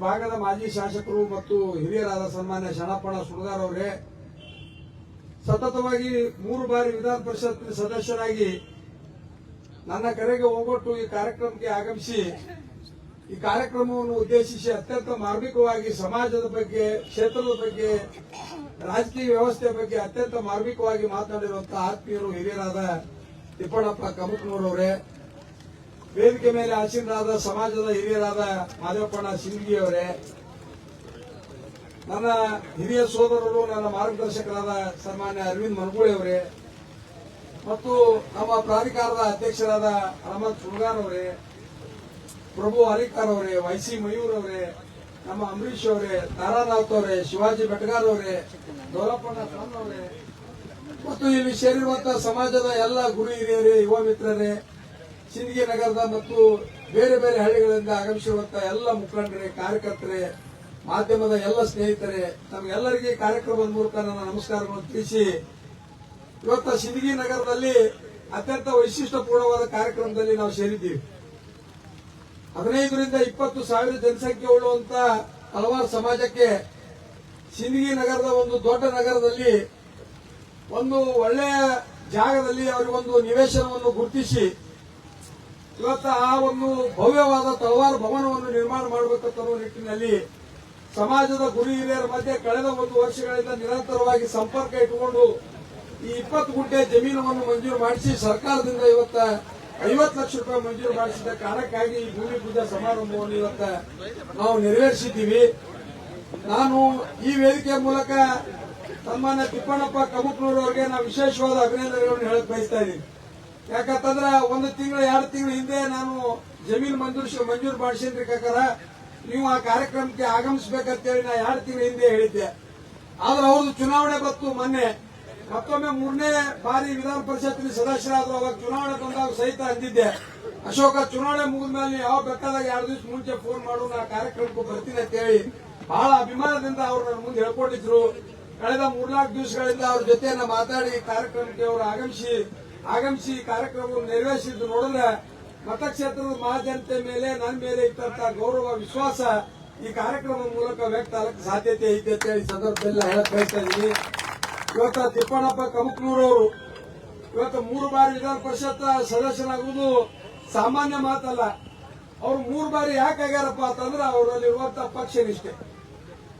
ಭಾಗದ ಮಾಜಿ ಶಾಸಕರು ಮತ್ತು ಹಿರಿಯರಾದ ಸನ್ಮಾನ್ಯ ಶರಣಪ್ಪಣ್ಣ ಸುಣಗಾರ್ ಅವರೇ, ಸತತವಾಗಿ 3 ಬಾರಿ ವಿಧಾನ ಪರಿಷತ್ ಸದಸ್ಯರಾಗಿ ನನ್ನ ಕರೆಗೆ ಹೋಗೊಟ್ಟು ಈ ಕಾರ್ಯಕ್ರಮಕ್ಕೆ ಆಗಮಿಸಿ ಈ ಕಾರ್ಯಕ್ರಮವನ್ನು ಉದ್ದೇಶಿಸಿ ಅತ್ಯಂತ ಮಾರ್ಮಿಕವಾಗಿ ಸಮಾಜದ ಬಗ್ಗೆ, ಕ್ಷೇತ್ರದ ಬಗ್ಗೆ, ರಾಜಕೀಯ ವ್ಯವಸ್ಥೆ ಬಗ್ಗೆ ಅತ್ಯಂತ ಮಾರ್ಮಿಕವಾಗಿ ಮಾತನಾಡಿರುವಂತಹ ಆತ್ಮೀಯರು ಹಿರಿಯರಾದ ತಿಪ್ಪಣ್ಣಪ್ಪ ಕಮಕ್ನೂರವರೇ, ವೇದಿಕೆ ಮೇಲೆ ಆಸೀನರಾದ ಸಮಾಜದ ಹಿರಿಯರಾದ ಮಾದೇವಪ್ಪಣ್ಣ ಸಿಂದಗಿ ಅವರೇ, ನನ್ನ ಹಿರಿಯ ಸೋದರರು, ನನ್ನ ಮಾರ್ಗದರ್ಶಕರಾದ ಸನ್ಮಾನ್ಯ ಅರವಿಂದ್ ಮನಗೂಳಿ ಅವರೇ ಮತ್ತು ನಮ್ಮ ಪ್ರಾಧಿಕಾರದ ಅಧ್ಯಕ್ಷರಾದ ಹನುಮಂತ್ ಸುಣಗಾರ್ ಅವರೇ, ಪ್ರಭು ಹರಿಕಾರ್ ಅವರೇ, ವೈಸಿ ಮಯೂರ್ ಅವರೇ, ನಮ್ಮ ಅಂಬರೀಶ್ ಅವರೇ, ತಾರಾನಾಥ್ ಅವರೇ, ಶಿವಾಜಿ ಬೆಟಗಾರ್ ಅವರೇ, ದೌಲಪ್ಪಣ್ಣ ಸ್ವಾಮಿ ಅವರೇ ಮತ್ತು ಇಲ್ಲಿ ಸೇರಿರುವಂತಹ ಸಮಾಜದ ಎಲ್ಲ ಗುರು ಹಿರಿಯರೇ, ಯುವ ಮಿತ್ರರೇ, ಸಿಂದಗಿ ನಗರದ ಮತ್ತು ಬೇರೆ ಬೇರೆ ಹಳ್ಳಿಗಳಿಂದ ಆಗಮಿಸಿರುವಂತಹ ಎಲ್ಲ ಮುಖಂಡರೇ, ಕಾರ್ಯಕರ್ತರೇ, ಮಾಧ್ಯಮದ ಎಲ್ಲ ಸ್ನೇಹಿತರೇ, ನಮಗೆಲ್ಲರಿಗೆ ಕಾರ್ಯಕ್ರಮದ ಮೂಲಕ ನನ್ನ ನಮಸ್ಕಾರಗಳನ್ನು ತಿಳಿಸಿ, ಇವತ್ತು ಸಿಂದಗಿ ನಗರದಲ್ಲಿ ಅತ್ಯಂತ ವೈಶಿಷ್ಟ್ಯಪೂರ್ಣವಾದ ಕಾರ್ಯಕ್ರಮದಲ್ಲಿ ನಾವು ಸೇರಿದ್ದೀವಿ. 15ರಿಂದ 20 ಸಾವಿರ ಜನಸಂಖ್ಯೆ ಉಳ್ಳುವಂತ ಹಲವಾರು ಸಮಾಜಕ್ಕೆ ಸಿಂದಗಿ ನಗರದ ಒಂದು ದೊಡ್ಡ ನಗರದಲ್ಲಿ ಒಂದು ಒಳ್ಳೆಯ ಜಾಗದಲ್ಲಿ ಅವರಿಗೊಂದು ನಿವೇಶನವನ್ನು ಗುರುತಿಸಿ ಇವತ್ತು ಆ ಒಂದು ಭವ್ಯವಾದ ತಳವಾರು ಭವನವನ್ನು ನಿರ್ಮಾಣ ಮಾಡಬೇಕಂತ ನಿಟ್ಟಿನಲ್ಲಿ ಸಮಾಜದ ಗುರು ಹಿರಿಯರ ಮಧ್ಯೆ ಕಳೆದ 1 ವರ್ಷಗಳಿಂದ ನಿರಂತರವಾಗಿ ಸಂಪರ್ಕ ಇಟ್ಟುಕೊಂಡು ಈ 20 ಗುಂಟೆ ಜಮೀನನ್ನು ಮಂಜೂರು ಮಾಡಿಸಿ ಸರ್ಕಾರದಿಂದ ಇವತ್ತ 50 ಲಕ್ಷ ರೂಪಾಯಿ ಮಂಜೂರು ಮಾಡಿಸಿದ ಕಾರಣಕ್ಕಾಗಿ ಈ ಭೂಮಿ ಪೂಜಾ ಸಮಾರಂಭವನ್ನು ಇವತ್ತ ನಾವು ನೆರವೇರಿಸಿದ್ದೀವಿ. ನಾನು ಈ ವೇದಿಕೆಯ ಮೂಲಕ ಸನ್ಮಾನ್ಯ ತಿಪ್ಪಣ್ಣಪ್ಪ ಕಮಕ್ನೂರ್ ಅವರಿಗೆ ನಾವು ವಿಶೇಷವಾದ ಅಭಿನಂದನೆಗಳನ್ನು ಹೇಳಕ್ ಬಯಸ್ತಾ ಇದ್ದೀನಿ. ಯಾಕಂತಂದ್ರೆ 1 ತಿಂಗಳು 2 ತಿಂಗಳ ಹಿಂದೆ ನಾನು ಜಮೀನು ಮಂಜೂರು ಮಾಡಿಸಿದ್ರಿ ಕಾಕಾರ, ನೀವು ಆ ಕಾರ್ಯಕ್ರಮಕ್ಕೆ ಆಗಮಿಸಬೇಕಂತೇಳಿ ನಾ 2 ತಿಂಗಳ ಹಿಂದೆ ಹೇಳಿದ್ದೆ. ಆದ್ರೆ ಅವ್ರದ್ದು ಚುನಾವಣೆ ಬಂತು ಮೊನ್ನೆ, ಮತ್ತೊಮ್ಮೆ 3ನೇ ಬಾರಿ ವಿಧಾನ ಪರಿಷತ್ತಿನ ಸದಸ್ಯರಾದ್ರು. ಅವಾಗ ಚುನಾವಣೆ ಬಂದಾಗ ಸಹಿತ ಅಂದಿದ್ದೆ, ಅಶೋಕ ಚುನಾವಣೆ ಮುಗಿದ ಮೇಲೆ ಯಾವ ಬೇಕಾದಾಗ 2 ದಿವಸ ಮುಂಚೆ ಫೋನ್ ಮಾಡು, ನಾ ಕಾರ್ಯಕ್ರಮಕ್ಕೆ ಬರ್ತೀನಿ ಅಂತ ಹೇಳಿ ಬಹಳ ಅಭಿಮಾನದಿಂದ ಅವ್ರು ನನ್ನ ಮುಂದೆ ಹೇಳ್ಕೊಂಡಿದ್ರು. ಕಳೆದ 3-4 ದಿವಸಗಳಿಂದ ಅವ್ರ ಜೊತೆ ಮಾತಾಡಿ ಕಾರ್ಯಕ್ರಮಕ್ಕೆ ಅವರು ಆಗಮಿಸಿ ಕಾರ್ಯಕ್ರಮವನ್ನು ನೆರವೇರಿಸಿದ್ದು ನೋಡಿದ್ರೆ ಮತಕ್ಷೇತ್ರದ ಮಹಾಜನತೆ ಮೇಲೆ, ನನ್ನ ಮೇಲೆ ಇಟ್ಟಂತ ಗೌರವ, ವಿಶ್ವಾಸ ಈ ಕಾರ್ಯಕ್ರಮದ ಮೂಲಕ ವ್ಯಕ್ತ ಆಗಕ್ಕೆ ಸಾಧ್ಯತೆ ಐತೆ ಅಂತ ಹೇಳಿ ಸಂದರ್ಭದಲ್ಲಿ ಹೇಳಕ್ ಬಯಸ್ತಾ ಇದ್ದೀನಿ. ಇವತ್ತು ತಿಪ್ಪಣ್ಣಪ್ಪ ಕಮಕ್ನೂರ್ ಅವರು ಇವತ್ತು 3 ಬಾರಿ ವಿಧಾನ ಪರಿಷತ್ ಸದಸ್ಯರಾಗುವುದು ಸಾಮಾನ್ಯ ಮಾತಲ್ಲ. ಅವ್ರು 3 ಬಾರಿ ಯಾಕೆ ಆಗ್ಯಾರಪ್ಪ ಅಂತಂದ್ರೆ ಅವರಲ್ಲಿರುವಂತಹ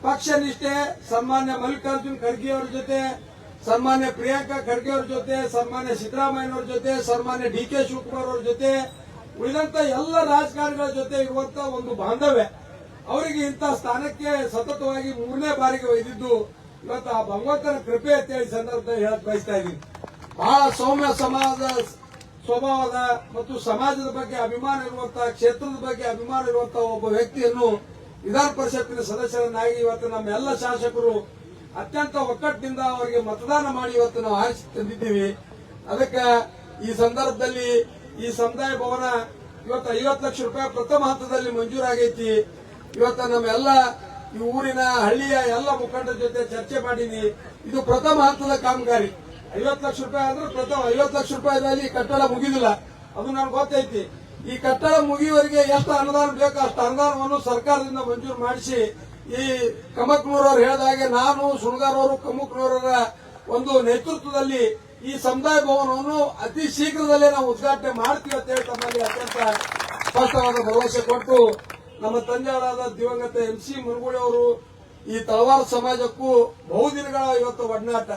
ಪಕ್ಷ ನಿಷ್ಠೆ ಸನ್ಮಾನ್ಯ ಮಲ್ಲಿಕಾರ್ಜುನ್ ಖರ್ಗೆ ಅವರ ಜೊತೆ, ಸನ್ಮಾನ್ಯ ಪ್ರಿಯಾಂಕಾ ಖರ್ಗೆ ಅವರ ಜೊತೆ, ಸನ್ಮಾನ್ಯ ಸಿದ್ದರಾಮಯ್ಯನವರ ಜೊತೆ, ಸನ್ಮಾನ್ಯ ಡಿ ಕೆ ಶಿವಕುಮಾರ್ ಅವರ ಜೊತೆ, ಉಳಿದಂತ ಎಲ್ಲ ರಾಜಕಾರಣಿಗಳ ಜೊತೆ ಇರುವಂತಹ ಒಂದು ಬಾಂಧವ್ಯ ಅವರಿಗೆ ಇಂತಹ ಸ್ಥಾನಕ್ಕೆ ಸತತವಾಗಿ 3ನೇ ಬಾರಿಗೆ ಒಯ್ದಿದ್ದು ಇವತ್ತು ಆ ಭಗವಂತನ ಕೃಪೆ ಅಂತ ಹೇಳಿ ಸಂದರ್ಭದಲ್ಲಿ ಹೇಳಕ್ ಬಯಸ್ತಾ ಇದ್ದೀನಿ. ಬಹಳ ಸೌಮ್ಯ ಸ್ವಭಾವದ ಮತ್ತು ಸಮಾಜದ ಬಗ್ಗೆ ಅಭಿಮಾನ ಇರುವಂತಹ, ಕ್ಷೇತ್ರದ ಬಗ್ಗೆ ಅಭಿಮಾನ ಇರುವಂತಹ ಒಬ್ಬ ವ್ಯಕ್ತಿಯನ್ನು ವಿಧಾನ ಪರಿಷತ್ತಿನ ಸದಸ್ಯರನ್ನಾಗಿ ಇವತ್ತು ನಮ್ಮ ಎಲ್ಲ ಶಾಸಕರು ಅತ್ಯಂತ ಒಕ್ಕಟ್ಟಿನಿಂದ ಅವರಿಗೆ ಮತದಾನ ಮಾಡಿ ಇವತ್ತು ನಾವು ಆರಿಸಿ ತಂದಿದ್ದೀವಿ. ಅದಕ್ಕೆ ಈ ಸಂದರ್ಭದಲ್ಲಿ ಈ ಸಮುದಾಯ ಭವನ ಇವತ್ತು 50 ಲಕ್ಷ ರೂಪಾಯಿ ಪ್ರಥಮ ಹಂತದಲ್ಲಿ ಮಂಜೂರಾಗೈತಿ. ಇವತ್ತು ನಮ್ಮೆಲ್ಲ ಈ ಊರಿನ ಹಳ್ಳಿಯ ಎಲ್ಲ ಮುಖಂಡರ ಜೊತೆ ಚರ್ಚೆ ಮಾಡೀನಿ. ಇದು ಪ್ರಥಮ ಹಂತದ ಕಾಮಗಾರಿ. 50 ಲಕ್ಷ ರೂಪಾಯಿ ಅಂದ್ರೆ ಪ್ರಥಮ 50 ಲಕ್ಷ ರೂಪಾಯಿದಲ್ಲಿ ಕಟ್ಟಡ ಮುಗಿದಿಲ್ಲ, ಅದು ನನಗೆ ಗೊತ್ತೈತಿ. ಈ ಕಟ್ಟಡ ಮುಗಿಯುವವರೆಗೆ ಎಷ್ಟು ಅನುದಾನ ಬೇಕೋ ಅಷ್ಟು ಅನುದಾನವನ್ನು ಸರ್ಕಾರದಿಂದ ಮಂಜೂರು ಮಾಡಿಸಿ ಈ ಕಮಕ್ನೂರವ್ರು ಹೇಳಿದಾಗೆ ನಾನು ಸುಣಗಾರ್ ಅವರು ಕಮಕ್ನೂರರ ಒಂದು ನೇತೃತ್ವದಲ್ಲಿ ಈ ಸಮುದಾಯ ಭವನವನ್ನು ಅತಿ ಶೀಘ್ರದಲ್ಲೇ ನಾವು ಉದ್ಘಾಟನೆ ಮಾಡ್ತೀವಿ ಅಂತ ಹೇಳಿ ತಮ್ಮಲ್ಲಿ ಅತ್ಯಂತ ಸ್ಪಷ್ಟವಾದ ಭರವಸೆ ಕೊಟ್ಟು, ನಮ್ಮ ತಂದೆಯವರಾದ ದಿವಂಗತ MC ಮುನಗುಳಿ ಅವರು ಈ ತಳವಾರ ಸಮಾಜಕ್ಕೂ ಬಹುದಿನಗಳ ಇವತ್ತು ಒಡನಾಟ.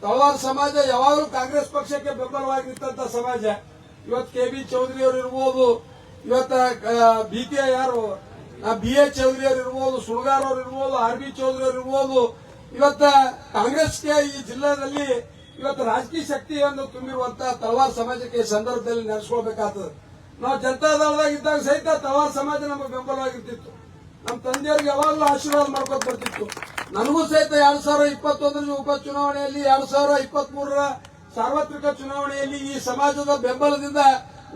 ತಳವಾರ ಸಮಾಜ ಯಾವಾಗಲೂ ಕಾಂಗ್ರೆಸ್ ಪಕ್ಷಕ್ಕೆ ಬೆಂಬಲವಾಗಿ ನಿಂತ ಸಮಾಜ. ಇವತ್ತು KB ಚೌಧರಿ ಅವರು ಇರ್ಬೋದು, ಇವತ್ತ BA ಚೌಧರಿ ಅವರು ಇರ್ಬೋದು, ಸುಣಗಾರ್ ಅವರು ಇರ್ಬೋದು, RB ಚೌಧರಿ ಅವರು ಇರ್ಬೋದು. ಇವತ್ತ ಕಾಂಗ್ರೆಸ್ಗೆ ಈ ಜಿಲ್ಲಾದಲ್ಲಿ ಇವತ್ತು ರಾಜಕೀಯ ಶಕ್ತಿಯನ್ನು ತುಂಬಿರುವಂತಹ ತಳವಾರ ಸಮಾಜಕ್ಕೆ ಸಂದರ್ಭದಲ್ಲಿ ನೆನೆಸ್ಕೊಳ್ಬೇಕಾಗ್ತದೆ. ನಾವು ಜನತಾದಳದಾಗ ಇದ್ದಾಗ ಸಹಿತ ತಳವಾರ ಸಮಾಜ ನಮಗೆ ಬೆಂಬಲವಾಗಿರ್ತಿತ್ತು. ನಮ್ಮ ತಂದೆಯವರಿಗೆ ಯಾವಾಗಲೂ ಆಶೀರ್ವಾದ ಮಾಡ್ಕೊಂಡು ಬರ್ತಿತ್ತು. ನನಗೂ ಸಹಿತ 2021 ಉಪಚುನಾವಣೆಯಲ್ಲಿ 2023 ಸಾರ್ವತ್ರಿಕ ಚುನಾವಣೆಯಲ್ಲಿ ಈ ಸಮಾಜದ ಬೆಂಬಲದಿಂದ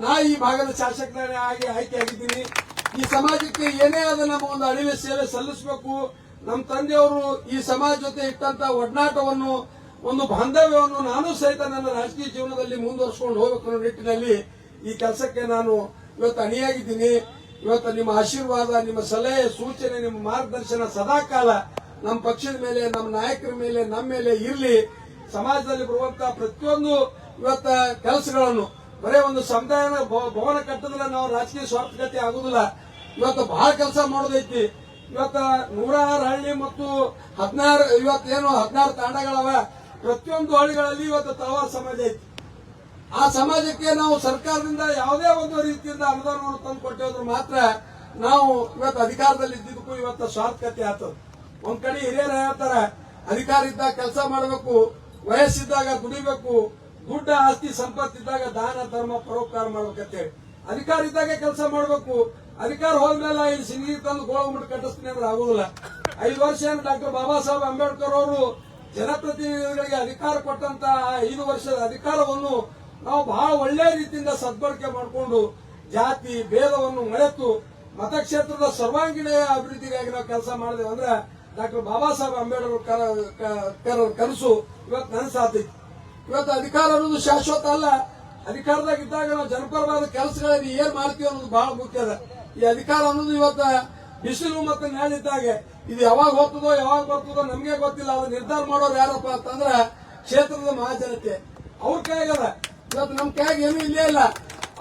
ನಾ ಈ ಭಾಗದ ಶಾಸಕನಾಗಿ ಆಯ್ಕೆಯಾಗಿದ್ದೀನಿ. ಈ ಸಮಾಜಕ್ಕೆ ಏನೇ ಆದ ನಮ್ಮ ಒಂದು ಅಳಿವೆ ಸೇವೆ ಸಲ್ಲಿಸಬೇಕು. ನಮ್ಮ ತಂದೆಯವರು ಈ ಸಮಾಜ ಜೊತೆ ಇಟ್ಟಂತ ಒಡನಾಟವನ್ನು, ಒಂದು ಬಾಂಧವ್ಯವನ್ನು ನಾನು ಸಹಿತ ನನ್ನ ರಾಜಕೀಯ ಜೀವನದಲ್ಲಿ ಮುಂದುವರಿಸಿಕೊಂಡು ಹೋಗಬೇಕು ಅನ್ನೋ ನಿಟ್ಟಿನಲ್ಲಿ ಈ ಕೆಲಸಕ್ಕೆ ನಾನು ಇವತ್ತು ಅಣಿಯಾಗಿದ್ದೀನಿ. ಇವತ್ತು ನಿಮ್ಮ ಆಶೀರ್ವಾದ, ನಿಮ್ಮ ಸಲಹೆ, ಸೂಚನೆ, ನಿಮ್ಮ ಮಾರ್ಗದರ್ಶನ ಸದಾಕಾಲ ನಮ್ಮ ಪಕ್ಷದ ಮೇಲೆ, ನಮ್ಮ ನಾಯಕರ ಮೇಲೆ, ನಮ್ಮ ಮೇಲೆ ಇರಲಿ. ಸಮಾಜದಲ್ಲಿ ಬರುವಂತಹ ಪ್ರತಿಯೊಂದು ಇವತ್ತ ಕೆಲಸಗಳನ್ನು ಬರೇ ಒಂದು ಸಮುದಾಯ ಭವನ ಕಟ್ಟದ್ರೆ ನಾವು ರಾಜಕೀಯ ಸ್ವಾರ್ಥಕತೆ ಆಗುದಿಲ್ಲ. ಇವತ್ತು ಬಹಳ ಕೆಲಸ ಮಾಡೋದೈತಿ. ಇವತ್ತ 106 ಹಳ್ಳಿ ಮತ್ತು 16 ತಾಂಡಗಳವ. ಪ್ರತಿಯೊಂದು ಹಳ್ಳಿಗಳಲ್ಲಿ ಇವತ್ತು ತಳವಾರ ಸಮಾಜ ಐತಿ. ಆ ಸಮಾಜಕ್ಕೆ ನಾವು ಸರ್ಕಾರದಿಂದ ಯಾವುದೇ ಒಂದು ರೀತಿಯಿಂದ ಅನುದಾನವನ್ನು ತಂದು ಕೊಟ್ಟಿದ್ರು ಮಾತ್ರ ನಾವು ಇವತ್ತು ಅಧಿಕಾರದಲ್ಲಿ ಇದ್ದಿದ್ದಕ್ಕೂ ಇವತ್ತು ಸ್ವಾರ್ಥಕತೆ ಆಗ್ತದೆ. ಒಂದ್ ಕಡೆ ಹಿರಿಯರು ಹೇಳ್ತಾರ, ಅಧಿಕಾರ ಇದ್ದಾಗ ಕೆಲಸ ಮಾಡಬೇಕು, ವಯಸ್ಸಿದ್ದಾಗ ದುಡಿಬೇಕು, ದುಡ್ಡ ಆಸ್ತಿ ಸಂಪತ್ತಿದ್ದಾಗ ದಾನ ಧರ್ಮ ಪರೋಪಕಾರ ಮಾಡ್ಬೇಕಂತೇಳಿ. ಅಧಿಕಾರ ಇದ್ದಾಗ ಕೆಲಸ ಮಾಡಬೇಕು. ಅಧಿಕಾರ ಹೋದ್ಮೇಲೆ ಇಲ್ಲಿ ಸಿಂಗಿ ತಂದು ಗೋಳಗುಮ್ಮಟ ಕಟ್ಟಿಸ್ತೀನಿ ಅಂದ್ರೆ ಆಗುದಿಲ್ಲ. 5 ವರ್ಷ ಏನು ಡಾಕ್ಟರ್ ಬಾಬಾ ಸಾಹೇಬ್ ಅಂಬೇಡ್ಕರ್ ಅವರು ಜನಪ್ರತಿನಿಧಿಗಳಿಗೆ ಅಧಿಕಾರ ಕೊಟ್ಟಂತ 5 ವರ್ಷದ ಅಧಿಕಾರವನ್ನು ನಾವು ಬಹಳ ಒಳ್ಳೆ ರೀತಿಯಿಂದ ಸದ್ಬಳಕೆ ಮಾಡಿಕೊಂಡು ಜಾತಿ ಭೇದವನ್ನು ಮರೆತು ಮತಕ್ಷೇತ್ರದ ಸರ್ವಾಂಗೀಣ ಅಭಿವೃದ್ಧಿಗಾಗಿ ನಾವು ಕೆಲಸ ಮಾಡಿದೆವು ಅಂದ್ರೆ ಡಾಕ್ಟರ್ ಬಾಬಾ ಸಾಹೇಬ್ ಅಂಬೇಡ್ಕರ್ ಕನಸು ಇವತ್ತು ನನಸಾತೈತಿ. ಇವತ್ತು ಅಧಿಕಾರ ಅನ್ನೋದು ಶಾಶ್ವತ ಅಲ್ಲ. ಅಧಿಕಾರದಾಗಿದ್ದಾಗ ನಾವು ಜನಪರವಾದ ಕೆಲಸಗಳಲ್ಲಿ ಏನ್ ಮಾಡ್ತೀವಿ ಅನ್ನೋದು ಬಹಳ ಮುಖ್ಯ ಅದ. ಈ ಅಧಿಕಾರ ಅನ್ನೋದು ಇವತ್ತ ಬಿಸಿಲು ಮತ್ತು ನೆರಳಿದ್ದಾಗ ಇದು ಯಾವಾಗ ಹೋಗ್ತದೋ ಯಾವಾಗ ಬರ್ತದೋ ನಮ್ಗೆ ಗೊತ್ತಿಲ್ಲ. ಅದು ನಿರ್ಧಾರ ಮಾಡೋರು ಯಾರಪ್ಪ ಅಂತಂದ್ರ ಕ್ಷೇತ್ರದ ಮಹಾಜನತೆ. ಅವ್ರ ಕೈಯಾಗದ. ಇವತ್ತು ನಮ್ ಕೈಯಾಗ ಏನೂ ಇಲ್ಲೇ ಇಲ್ಲ.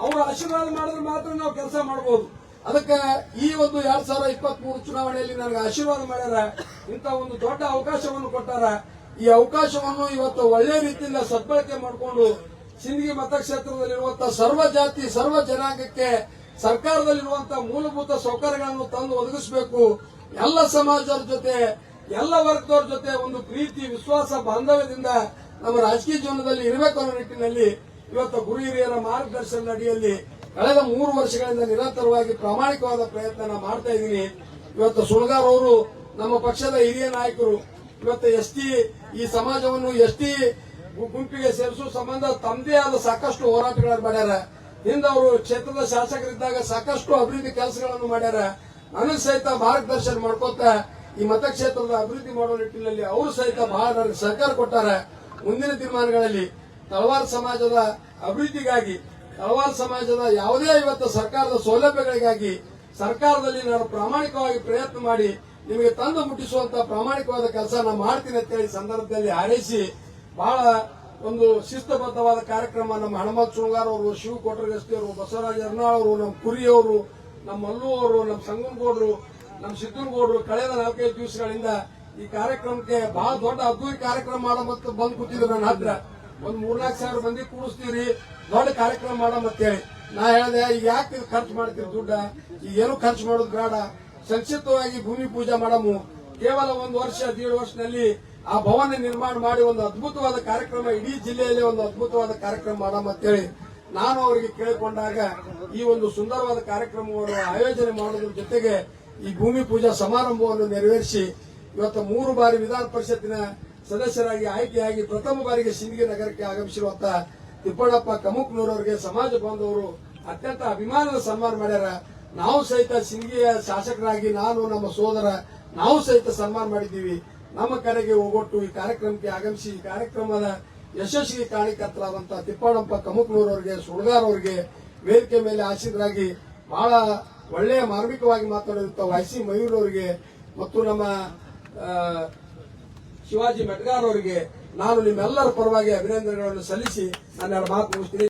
ಅವ್ರ ಆಶೀರ್ವಾದ ಮಾಡಿದ್ರೆ ಮಾತ್ರ ನಾವು ಕೆಲಸ ಮಾಡಬಹುದು. ಅದಕ್ಕೆ ಈ ಒಂದು 2023 ಚುನಾವಣೆಯಲ್ಲಿ ನನಗೆ ಆಶೀರ್ವಾದ ಮಾಡ್ಯಾರ. ಇಂಥ ಒಂದು ದೊಡ್ಡ ಅವಕಾಶವನ್ನು ಕೊಟ್ಟಾರ. ಈ ಅವಕಾಶವನ್ನು ಇವತ್ತು ಒಳ್ಳೆ ರೀತಿಯಿಂದ ಸದ್ಬಳಕೆ ಮಾಡಿಕೊಂಡು ಸಿಂದಗಿ ಮತಕ್ಷೇತ್ರದಲ್ಲಿರುವಂತಹ ಸರ್ವ ಜಾತಿ ಸರ್ವ ಜನಾಂಗಕ್ಕೆ ಸರ್ಕಾರದಲ್ಲಿರುವಂತಹ ಮೂಲಭೂತ ಸೌಕರ್ಯಗಳನ್ನು ತಂದು ಒದಗಿಸಬೇಕು. ಎಲ್ಲ ಸಮಾಜದವ್ರ ಜೊತೆ, ಎಲ್ಲ ವರ್ಗದವ್ರ ಜೊತೆ ಒಂದು ಪ್ರೀತಿ, ವಿಶ್ವಾಸ, ಬಾಂಧವ್ಯದಿಂದ ನಮ್ಮ ರಾಜಕೀಯ ಜೀವನದಲ್ಲಿ ಇರಬೇಕು ಅನ್ನೋ ನಿಟ್ಟಿನಲ್ಲಿ ಇವತ್ತು ಗುರು ಹಿರಿಯರ ಮಾರ್ಗದರ್ಶನದ ಅಡಿಯಲ್ಲಿ ಕಳೆದ 3 ವರ್ಷಗಳಿಂದ ನಿರಂತರವಾಗಿ ಪ್ರಾಮಾಣಿಕವಾದ ಪ್ರಯತ್ನ ಮಾಡ್ತಾ ಇದ್ದೀನಿ. ಇವತ್ತು ಸುಳ್ಗಾರ್ ಅವರು ನಮ್ಮ ಪಕ್ಷದ ಹಿರಿಯ ನಾಯಕರು. ಇವತ್ತು ಎಸ್ಟಿ ಈ ಸಮಾಜವನ್ನು ಎಸ್ಟಿ ಗುಂಪಿಗೆ ಸೇರಿಸುವ ಸಂಬಂಧ ತಮ್ಮದೇ ಆದ ಸಾಕಷ್ಟು ಹೋರಾಟಗಳನ್ನು ಮಾಡ್ಯಾರ. ಹಿಂದೆ ಅವರು ಕ್ಷೇತ್ರದ ಶಾಸಕರಿದ್ದಾಗ ಸಾಕಷ್ಟು ಅಭಿವೃದ್ಧಿ ಕೆಲಸಗಳನ್ನು ಮಾಡ್ಯಾರ. ನನಗೆ ಸಹಿತ ಮಾರ್ಗದರ್ಶನ ಮಾಡ್ಕೋತ ಈ ಮತಕ್ಷೇತ್ರದ ಅಭಿವೃದ್ಧಿ ಮಾಡುವ ನಿಟ್ಟಿನಲ್ಲಿ ಅವರು ಸಹಿತ ಬಹಳ ನನಗೆ ಸಹಕಾರ ಕೊಟ್ಟಾರ. ಮುಂದಿನ ತೀರ್ಮಾನಗಳಲ್ಲಿ ತಳವಾರ ಸಮಾಜದ ಅಭಿವೃದ್ಧಿಗಾಗಿ, ತಳವಾರ ಸಮಾಜದ ಯಾವುದೇ ಇವತ್ತು ಸರ್ಕಾರದ ಸೌಲಭ್ಯಗಳಿಗಾಗಿ ಸರ್ಕಾರದಲ್ಲಿ ನಾನು ಪ್ರಾಮಾಣಿಕವಾಗಿ ಪ್ರಯತ್ನ ಮಾಡಿ ನಿಮಗೆ ತಂದು ಮುಟ್ಟಿಸುವಂತಹ ಪ್ರಾಮಾಣಿಕವಾದ ಕೆಲಸ ನಾನು ಮಾಡ್ತೀನಿ ಅಂತ ಹೇಳಿ ಸಂದರ್ಭದಲ್ಲಿ ಹಾರೈಸಿ ಬಹಳ ಒಂದು ಶಿಸ್ತಬದ್ಧವಾದ ಕಾರ್ಯಕ್ರಮ ನಮ್ಮ ಹನುಮಂತ ಸುಳ್ಗಾರ್ ಅವರು, ಶಿವ ಕೊಟ್ರಗಸ್ತಿ ಅವರು, ಬಸವರಾಜ ಅರ್ನಾಳ್ ಅವರು, ನಮ್ಮ ಕುರಿಯವರು, ನಮ್ಮ ಮಲ್ಲು ಅವರು, ನಮ್ಮ ಸಂಗನಗೌಡರು, ನಮ್ಮ ಸಿದ್ದನಗೌಡರು ಕಳೆದ 4-5 ದಿವಸಗಳಿಂದ ಈ ಕಾರ್ಯಕ್ರಮಕ್ಕೆ ಬಹಳ ದೊಡ್ಡ ಅದ್ದೂರಿ ಕಾರ್ಯಕ್ರಮ ಮಾಡಮಂತ ಬಂದು ಕೂತಿದ್ರು. ನನ್ನ ಹತ್ರ ಒಂದು 3-4 ಸಾವಿರ ಮಂದಿ ಕೂಡಿಸ್ತೀವ್ರಿ, ದೊಡ್ಡ ಕಾರ್ಯಕ್ರಮ ಮಾಡಮಂತೇಳಿ ನಾ ಹೇಳಿದೆ. ಈಗ ಯಾಕೆ ಖರ್ಚು ಮಾಡ್ತೀರಿ ದುಡ್ಡ? ಈಗ ಏನು ಖರ್ಚು ಮಾಡೋದು ಬೇಡ, ಸಂಕ್ಷಿಪ್ತವಾಗಿ ಭೂಮಿ ಪೂಜೆ ಮಾಡಮು. ಕೇವಲ 1 ವರ್ಷ 1.5 ವರ್ಷದಲ್ಲಿ ಆ ಭವನ ನಿರ್ಮಾಣ ಮಾಡಿ ಒಂದು ಅದ್ಭುತವಾದ ಕಾರ್ಯಕ್ರಮ, ಇಡೀ ಜಿಲ್ಲೆಯಲ್ಲಿ ಒಂದು ಅದ್ಭುತವಾದ ಕಾರ್ಯಕ್ರಮ ಮಾಡಮಂತೇಳಿ ನಾನು ಅವರಿಗೆ ಕೇಳಿಕೊಂಡಾಗ ಈ ಒಂದು ಸುಂದರವಾದ ಕಾರ್ಯಕ್ರಮವನ್ನು ಆಯೋಜನೆ ಮಾಡೋದ್ರ ಜೊತೆಗೆ ಈ ಭೂಮಿ ಪೂಜಾ ಸಮಾರಂಭವನ್ನು ನೆರವೇರಿಸಿ ಇವತ್ತು 3 ಬಾರಿ ವಿಧಾನ ಪರಿಷತ್ತಿನ ಸದಸ್ಯರಾಗಿ ಆಯ್ಕೆಯಾಗಿ ಪ್ರಥಮ ಬಾರಿಗೆ ಸಿಂದಗಿ ನಗರಕ್ಕೆ ಆಗಮಿಸಿರುವಂತಹ ತಿಪ್ಪಣ್ಣಪ್ಪ ಕಮುಕ್ನೂರವರಿಗೆ ಸಮಾಜ ಬಾಂಧವರು ಅತ್ಯಂತ ಅಭಿಮಾನದ ಸನ್ಮಾನ ಮಾಡ್ಯಾರ. ನಾವು ಸಹಿತ ಸಿಂದಗಿಯ ಶಾಸಕರಾಗಿ ನಾನು, ನಮ್ಮ ಸೋದರ ನಾವು ಸಹಿತ ಸನ್ಮಾನ ಮಾಡಿದ್ದೀವಿ. ನಮ್ಮ ಕರೆಗೆ ಹೋಗೊಟ್ಟು ಈ ಕಾರ್ಯಕ್ರಮಕ್ಕೆ ಆಗಮಿಸಿ ಈ ಕಾರ್ಯಕ್ರಮದ ಯಶಸ್ವಿಗೆ ಕಾರಣಕರ್ತರಾದಂತಹ ತಿಪ್ಪಣ್ಣಪ್ಪ ಕಮುಕ್ನೂರವರಿಗೆ, ಸುಳ್ಗಾರ್ ಅವರಿಗೆ, ವೇದಿಕೆ ಮೇಲೆ ಆಸೀನರಾಗಿ ಬಹಳ ಒಳ್ಳೆಯ ಮಾರ್ಮಿಕವಾಗಿ ಮಾತನಾಡಿರುವಂತಹ ವೈಸಿ ಮಯೂರ್ ಅವರಿಗೆ ಮತ್ತು ನಮ್ಮ ಶಿವಾಜಿ ಮೆಟ್ಗಾರ್ ಅವರಿಗೆ ನಾನು ನಿಮ್ಮೆಲ್ಲರ ಪರವಾಗಿ ಅಭಿನಂದನೆಗಳನ್ನು ಸಲ್ಲಿಸಿ ನನ್ನ ಮಾತು ಮುಗಿಸ್ತೀನಿ.